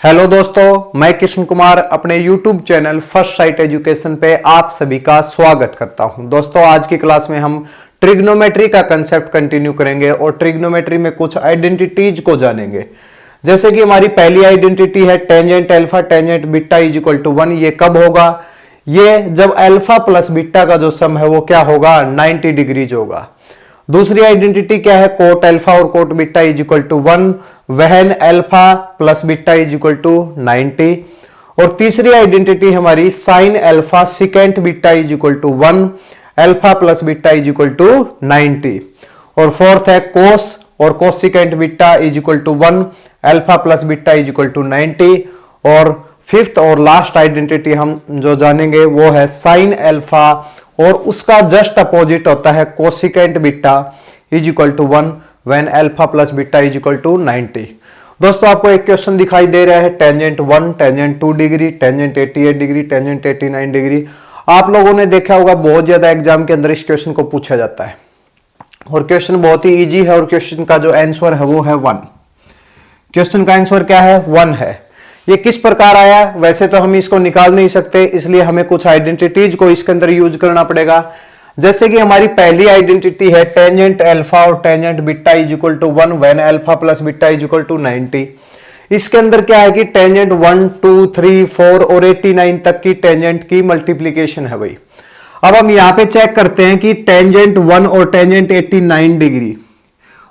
Hello दोस्तों, मैं कृष्ण कुमार अपने YouTube channel first sight education पे आप सभी का स्वागत करता हूं। दोस्तों, आज की क्लास में हम ट्रिग्नोमेट्री का कंसेप्ट कंटिन्यू करेंगे और ट्रिग्नोमेट्री में कुछ आइडेंटिटीज को जानेंगे। जैसे कि हमारी पहली आइडेंटिटी है tangent alpha tangent beta is equal to 1। ये कब होगा? ये जब अल्फा प्लस बीटा का जो सम है वो क्या होगा? 90 डिग्रीज होगा। दूसरी आइडेंटिटी क्या है? कोट अल्फा और cot beta is equal to 1 when alpha plus beta is equal to 90। और तीसरी आइडेंटिटी हमारी sine alpha secant beta is equal to 1 alpha plus beta is equal to 90। और फोर्थ है कोस और cos secant beta is equal to 1 alpha plus beta is equal to 90। और fifth और last identity हम जो जानेंगे वो है साइन अल्फा और उसका जस्ट अपोजिट होता है cosecant beta is equal to 1 when alpha plus beta is equal to 90। दोस्तों, आपको एक क्वेश्चन दिखाई दे रहा है tangent 1, tangent 2 degree, tangent 88 degree, tangent 89 degree. आप लोगों ने देखा होगा बहुत ज्यादा एग्जाम के अंदर इस क्वेश्चन को पूछा जाता है और क्वेश्चन बहुत ही इजी है और क्वेश्चन का जो आंसर है वो है 1। क्वेश्चन का आंसर क्या है? 1 है। ये किस प्रकार आया? वैसे तो हम इसको निकाल नहीं सकते, इसलिए हमें कुछ आइडेंटिटीज को इसके अंदर यूज करना पड़ेगा। जैसे कि हमारी पहली आइडेंटिटी है टेंजेंट अल्फा और tangent beta is equal to 1 when alpha plus beta is equal to 90। इसके अंदर क्या है कि टेंजेंट 1, 2, 3, 4 और 89 तक की टेंजेंट की मल्टीप्लीकेशन है भाई। अब हम यहां पे चेक करते हैं कि टेंजेंट 1 और टेंजेंट 89 डिग्री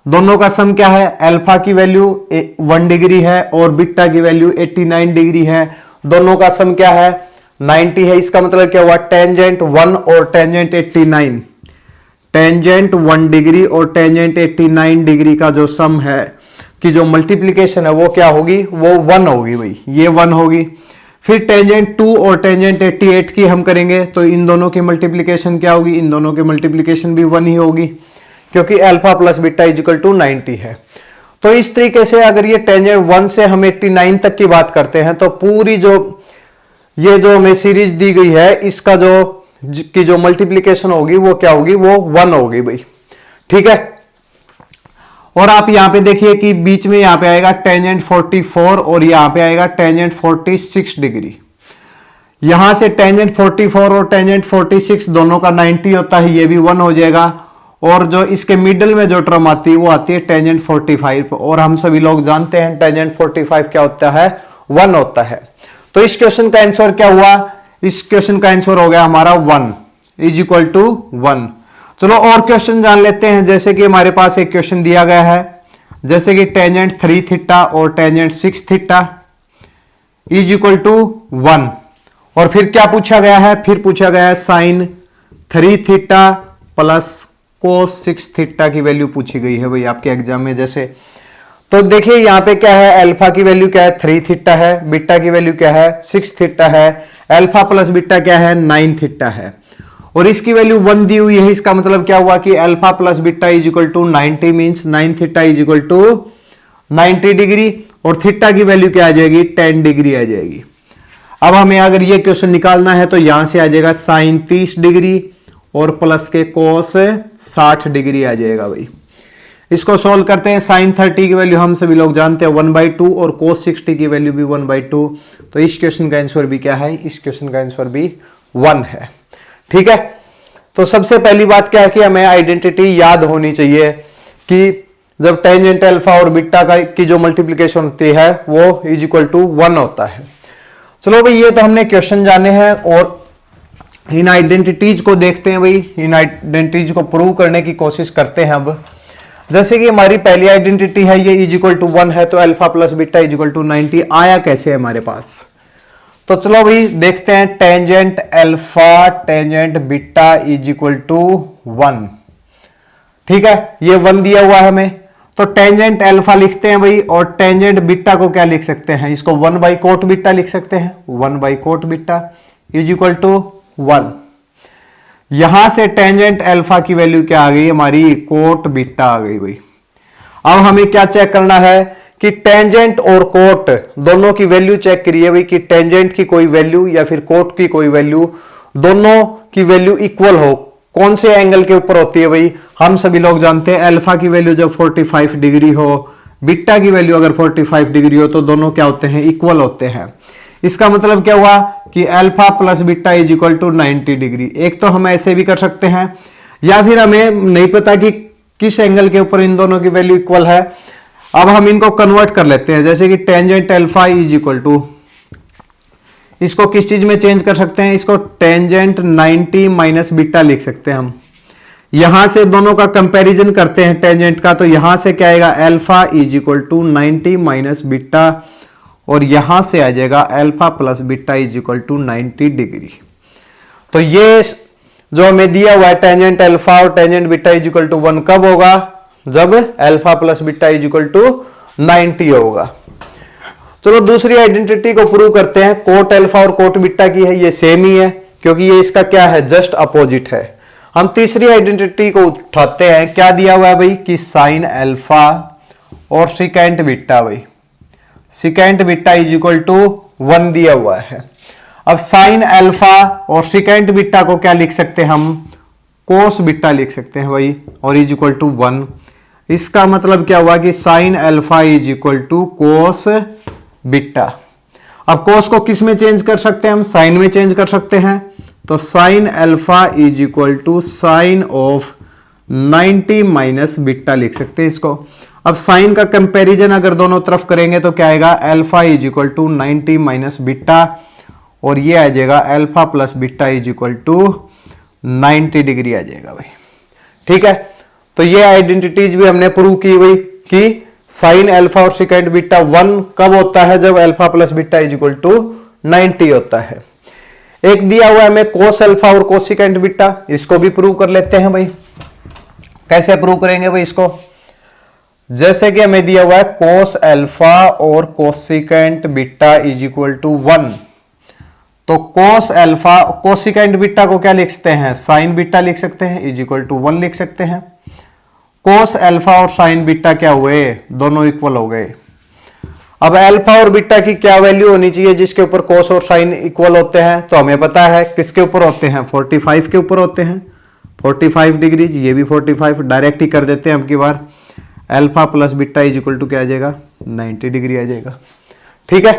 दोनों का सम क्या है? अल्फा की वैल्यू 1 डिग्री है और बीटा की वैल्यू 89 डिग्री है। दोनों का सम क्या है? 90 है। इसका मतलब क्या हुआ? टेंजेंट 1 और टेंजेंट 89, टेंजेंट 1 डिग्री और टेंजेंट 89 डिग्री का जो सम है कि जो मल्टीप्लीकेशन है वो क्या होगी? वो 1 होगी भाई, ये 1 होगी। फिर टेंजेंट 2 और टेंजेंट 88 की हम करेंगे तो इन दोनों की मल्टीप्लीकेशन क्या होगी? इन दोनों की मल्टीप्लीकेशन भी 1 ही होगी क्योंकि alpha plus beta is equal to 90 है। तो इस तरीके से अगर ये टेंजेंट 1 से हम 89 तक की बात करते हैं तो पूरी जो ये जो हमें सीरीज दी गई है इसका जो मल्टीप्लीकेशन होगी वो क्या होगी? वो 1 होगी भाई। ठीक है। और आप यहां पे देखिए कि बीच में यहां पे आएगा टेंजेंट 44 और यहां पे आएगा टेंजेंट 46 डिग्री। यहां से टेंजेंट 44 और टेंजेंट 46 दोनों का 90 होता है, ये भी 1 हो जाएगा। और जो इसके मिडल में जो टर्म आती है वो आती है टेंजेंट 45 और हम सभी लोग जानते हैं टेंजेंट 45 क्या होता है? 1 होता है। तो इस क्वेश्चन का आंसर क्या हुआ? इस क्वेश्चन का आंसर हो गया हमारा 1 इज इक्वल टू 1। चलो और क्वेश्चन जान लेते हैं। जैसे कि हमारे पास एक क्वेश्चन दिया गया है जैसे कि टेंजेंट 3 थीटा और tangent 6 theta is equal to 1। और फिर क्या पूछा गया है? फिर पूछा गया है sine 3 theta plus cos 6 theta की वैल्यू पूछी गई है भाई आपके एग्जाम में। जैसे तो देखिए यहां पे क्या है? अल्फा की वैल्यू क्या है? 3 थीटा है। बीटा की वैल्यू क्या है? 6 थीटा है। अल्फा प्लस बीटा क्या है? 9 थीटा है। और इसकी वैल्यू 1 दी हुई है। इसका मतलब क्या हुआ कि alpha plus beta is equal to 90 means 9 theta is equal to 90 degree और थीटा की वैल्यू क्या आ जाएगी? 10 डिग्री आ जाएगी। अब हमें अगर ये क्वेश्चन निकालना है तो यहां से आ जाएगा साइन 30 डिग्री और प्लस के कोस 60 डिग्री आ जाएगा भाई। इसको सॉल्व करते हैं। साइन 30 की वैल्यू हम सभी लोग जानते हैं 1/2 और कोस 60 की वैल्यू भी 1/2। तो इस क्वेश्चन का आंसर भी क्या है? इस क्वेश्चन का आंसर भी 1 है। ठीक है। तो सबसे पहली बात क्या है कि हमें आइडेंटिटी याद होनी चाहिए कि जब टेंजेंट अल्फा और बीटा का की जो मल्टीप्लीकेशन होती है वो इज इक्वल टू 1 होता है। चलो भाई, ये तो हमने क्वेश्चन जाने हैं और इन आइडेंटिटीज को देखते हैं भाई। इन आइडेंटिटीज को प्रूव करने की कोशिश करते हैं। अब जैसे कि हमारी पहली आइडेंटिटी है ये इज इक्वल टू 1 है तो alpha plus beta is equal to 90 आया कैसे हमारे पास? तो चलो भाई देखते हैं। Tangent alpha tangent beta is equal to 1। ठीक है, ये 1 दिया हुआ है हमें। तो टेंजेंट अल्फा लिखते हैं भाई और टेंजेंट बीटा को क्या लिख सकते हैं? इसको 1 बाई कोट बीटा लिख सकते हैं। 1 by cot beta is equal to 1। यहां से टेंजेंट अल्फा की वैल्यू क्या आ गई? हमारी कोट बीटा आ गई भाई। अब हमें क्या चेक करना है कि टेंजेंट और कोट दोनों की वैल्यू चेक करिए भाई कि टेंजेंट की कोई वैल्यू या फिर कोट की कोई वैल्यू, दोनों की वैल्यू इक्वल हो। कौन से एंगल के ऊपर होती है भाई? हम सभी लोग जानते हैं अल्फा की वैल्यू जब 45 डिग्री हो, बीटा की वैल्यू अगर 45 डिग्री हो तो दोनों क्या होते हैं, इक्वल होते हैं। इसका मतलब क्या हुआ कि alpha plus beta is equal to 90 degree. एक तो हम ऐसे भी कर सकते हैं, या फिर हमें नहीं पता कि किस एंगल के ऊपर इन दोनों की वैल्यू इक्वल है। अब हम इनको कन्वर्ट कर लेते हैं, जैसे कि tangent alpha is equal to, इसको किस चीज में चेंज कर सकते हैं, इसको टेंजेंट 90 माइनस बीटा लिख सकते हैं हम। यहां से दोनों का कंपैरिजन करते हैं टेंजेंट का, तो यहां से क्या आएगा, alpha is equal to 90 minus beta, और यहां से आ जाएगा alpha plus beta is equal to 90 degree. तो ये जो हमें दिया हुआ है टेंजेंट अल्फा और tangent beta is equal to 1 कब होगा, जब alpha plus beta is equal to 90 होगा। चलो दूसरी आइडेंटिटी को प्रूव करते हैं। कोट अल्फा और कोट बीटा की है, ये सेम ही है क्योंकि ये इसका क्या है, जस्ट अपोजिट है। हम तीसरी आइडेंटिटी को उठाते हैं। क्या दिया हुआ है भाई, कि साइन अल्फा और सिकेंट बीटा, भाई secant beta is equal to 1 दिया हुआ है। अब साइन अल्फा और सिकेंट बीटा को क्या लिख सकते हैं हम, कोस बीटा लिख सकते हैं भाई, और इज इक्वल टू 1। इसका मतलब क्या हुआ कि sine alpha is equal to cos beta. अब कोस को किस में चेंज कर सकते हैं हम, साइन में चेंज कर सकते हैं। तो sine alpha is equal to sine of 90 minus beta लिख सकते हैं इसको। अब साइन का कंपैरिजन अगर दोनों तरफ करेंगे तो क्या आएगा, alpha is equal to 90 minus beta, और ये आ जाएगा alpha plus beta is equal to 90 degree आ जाएगा भाई। ठीक है, तो ये आइडेंटिटीज भी हमने प्रूव की हुई कि साइन अल्फा और सेकेंड बीटा 1 कब होता है, जब alpha plus beta is equal to 90 होता है। एक दिया हुआ है हमें कोस अल्फा और कोस सेकेंड बीटा, इसको भी प्रूव कर लेते हैं भाई। कैसे प्रूव करेंगे भाई इसको, जैसे कि हमें दिया हुआ है कोस अल्फा और cos second beta is equal to 1, तो cos alpha cos second beta को क्या लिख सकते हैं, साइन बीटा लिख सकते हैं, इज इक्वल टू 1 लिख सकते हैं। कोस अल्फा और साइन बीटा क्या हुए, दोनों इक्वल हो गए। अब अल्फा और बीटा की क्या वैल्यू होनी चाहिए जिसके ऊपर कोस और साइन इक्वल होते हैं, तो हमें पता है किसके ऊपर होते हैं, 45 के ऊपर होते हैं, 45 डिग्री। ये भी 45, डायरेक्ट ही कर देते हैं अब की बार। Alpha plus beta is equal to क्या आ जाएगा, 90 डिग्री आ जाएगा। ठीक है,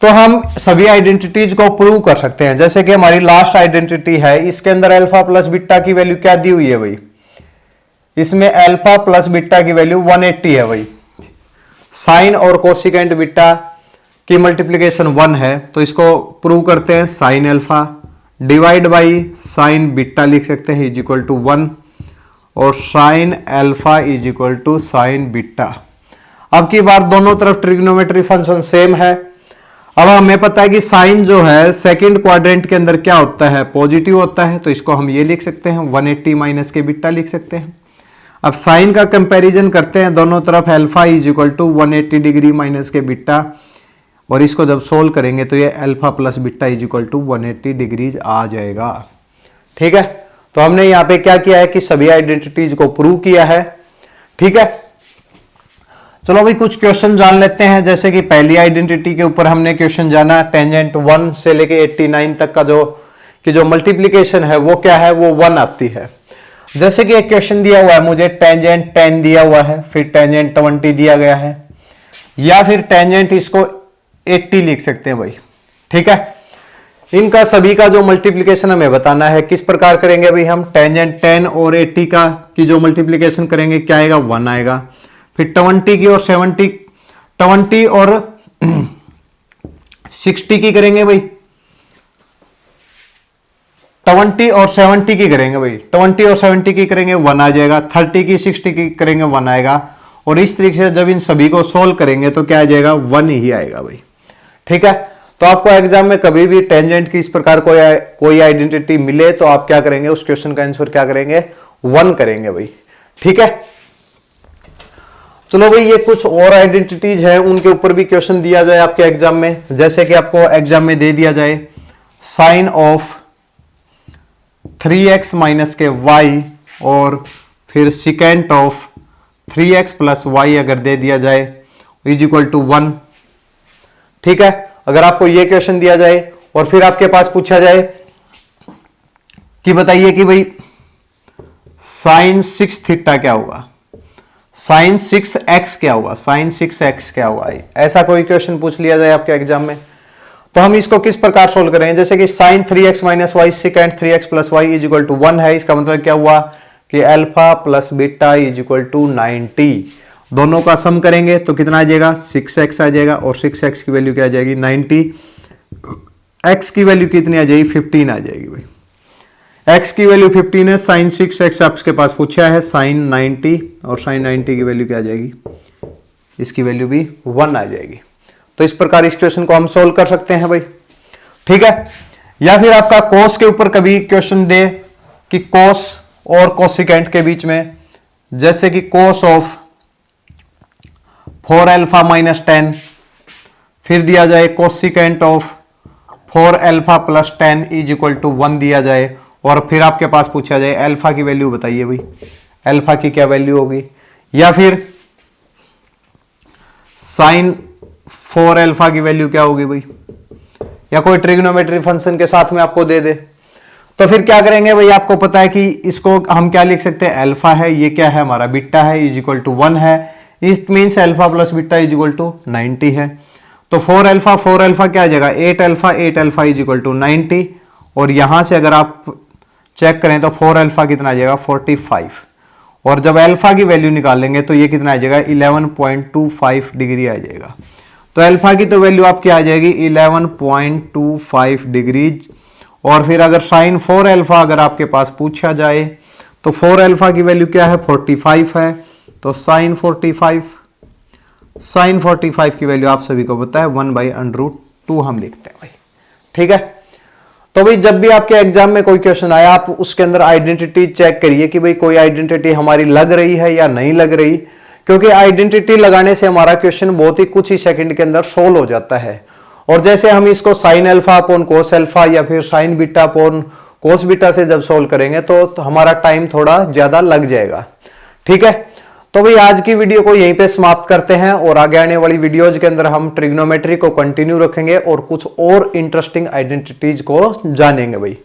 तो हम सभी आइडेंटिटीज को प्रूव कर सकते हैं। जैसे कि हमारी लास्ट आइडेंटिटी है, इसके अंदर अल्फा प्लस बीटा की वैल्यू क्या दी हुई है भाई, इसमें अल्फा प्लस बीटा की वैल्यू 180 है भाई। साइन और कोसिकेंट बीटा की मल्टीप्लीकेशन 1 है, तो इसको प्रूव करते हैं। Sine alpha divide by sine beta लिख सकते हैं, इज इक्वल टू 1, और sine alpha is equal to sine beta. अब की बार दोनों तरफ ट्रिग्नोमेट्री फंक्शन सेम है। अब हमें पता है कि साइन जो है सेकंड क्वाड्रेंट के अंदर क्या होता है, पॉजिटिव होता है, तो इसको हम ये लिख सकते हैं 180 माइनस के बीटा लिख सकते हैं। अब साइन का कंपैरिजन करते हैं, दोनों तरफ alpha is equal to 180 degree minus के बीटा, और इसको जब सोल्व करेंगे तो ये alpha plus beta is equal to 180 degrees आ जाएगा। ठीक है, तो हमने यहाँ पे क्या किया है कि सभी आइडेंटिटीज को प्रूव किया है। ठीक है, चलो भाई कुछ क्वेश्चन जान लेते हैं। जैसे कि पहली आइडेंटिटी के ऊपर हमने क्वेश्चन जाना, टेंजेंट 1 से लेके 89 तक का जो मल्टीप्लीकेशन है वो क्या है, वो 1 आती है। जैसे कि एक क्वेश्चन दिया हुआ है मुझे, टेंजेंट 10 दिया हुआ है, फिर टेंजेंट 20 दिया गया है, या फिर टेंजेंट इसको 80 लिख सकते हैं भाई। ठीक है, इनका सभी का जो मल्टीप्लीकेशन हमें बताना है। किस प्रकार करेंगे भाई हम, टेंजेंट 10 और 80 का की जो मल्टीप्लीकेशन करेंगे क्या आएगा, 1 आएगा। फिर 20 की और 20 और 60 की करेंगे भाई, 20 और 70 की करेंगे भाई, 20 और 70 की करेंगे 1 आ जाएगा। 30 की 60 की करेंगे 1 आएगा, और इस तरीके से जब इन सभी को सोल्व करेंगे तो क्या आ जाएगा, 1 ही आएगा भाई। ठीक है, तो आपको एग्जाम में कभी भी टेंजेंट की इस प्रकार कोई आइडेंटिटी मिले तो आप क्या करेंगे, उस क्वेश्चन का आंसर क्या करेंगे, 1 करेंगे भाई। ठीक है, चलो भाई ये कुछ और आइडेंटिटीज है, उनके ऊपर भी क्वेश्चन दिया जाए आपके एग्जाम में। जैसे कि आपको एग्जाम में दे दिया जाए साइन ऑफ 3x माइनस के y, और फिर secant of 3x plus y अगर दे दिया जाए इज इक्वल टू 1। ठीक है, अगर आपको ये क्वेश्चन दिया जाए और फिर आपके पास पूछा जाए कि बताइए कि भाई साइन 6 थीटा क्या होगा, साइन 6x क्या हुआ, साइन 6x क्या हुआ, ऐसा कोई क्वेश्चन पूछ लिया जाए आपके एग्जाम में तो हम इसको किस प्रकार सोल्व करेंगे। जैसे कि sine 3x minus y secant 3x plus y is equal to 1 है, इसका मतलब क्या हुआ कि alpha plus beta is equal to 90। दोनों का सम करेंगे तो कितना आ जाएगा, 6x आ जाएगा और 6x की वैल्यू क्या आ जाएगी 90, x की वैल्यू कितनी आ जाएगी 15 आ जाएगी भाई। x की वैल्यू 15 है, साइन 6x आपके पास पूछा है साइन 90 और साइन 90 की वैल्यू क्या आ जाएगी, इसकी वैल्यू भी 1 आ जाएगी। तो इस प्रकार इस क्वेश्चन को हम सोल्व कर सकते हैं भाई, ठीक है। या फिर आपका कोस के ऊपर कभी क्वेश्चन दे कि कोस और कोसिकेंट के बीच में, जैसे कि कोस ऑफ 4 अल्फा माइनस 10, फिर दिया जाए cosecant of 4 alpha plus 10 is equal to 1 दिया जाए, और फिर आपके पास पूछा जाए अल्फा की वैल्यू बताइए भाई, अल्फा की क्या वैल्यू होगी। या फिर साइन 4 अल्फा की वैल्यू क्या होगी भाई, या कोई ट्रिग्नोमेट्री फंक्शन के साथ में आपको दे दे, तो फिर क्या करेंगे भाई, आपको पता है कि इसको हम क्या लिख सकते हैं, अल्फा है, ये क्या है हमारा बीटा है, इज इक्वल टू 1 है, it means alpha plus beta is equal to 90 है। तो 4 अल्फा क्या आ जाएगा 8 अल्फा इज इक्वल टू 90, और यहां से अगर आप चेक करें तो 4 अल्फा कितना आ जाएगा 45, और जब अल्फा की वैल्यू निकालेंगे तो ये कितना आ जाएगा 11.25 डिग्री आ जाएगा। तो अल्फा की तो वैल्यू आपकी आ जाएगी 11.25 डिग्रीज। और फिर अगर साइन 4 अल्फा अगर आपके पास पूछा जाए तो 4 अल्फा की वैल्यू क्या है 45 है, तो साइन 45 की वैल्यू आप सभी को पता है 1/√2 हम लिखते हैं भाई, ठीक है। तो भाई जब भी आपके एग्जाम में कोई क्वेश्चन आया आप उसके अंदर आइडेंटिटी चेक करिए कि भाई कोई आइडेंटिटी हमारी लग रही है या नहीं लग रही, क्योंकि आइडेंटिटी लगाने से हमारा क्वेश्चन बहुत ही कुछ ही सेकंड के अंदर सोल्व हो जाता है। और जैसे हम इसको sine alpha upon cos alpha या फिर sign beta upon cos beta से जब सोल्व करेंगे तो हमारा टाइम थोड़ा ज्यादा लग जाएगा, ठीक है। तो भाई आज की वीडियो को यहीं पे समाप्त करते हैं, और आगे आने वाली वीडियोज के अंदर हम ट्रिग्नोमेट्री को कंटिन्यू रखेंगे और कुछ और इंटरेस्टिंग आइडेंटिटीज को जानेंगे भाई।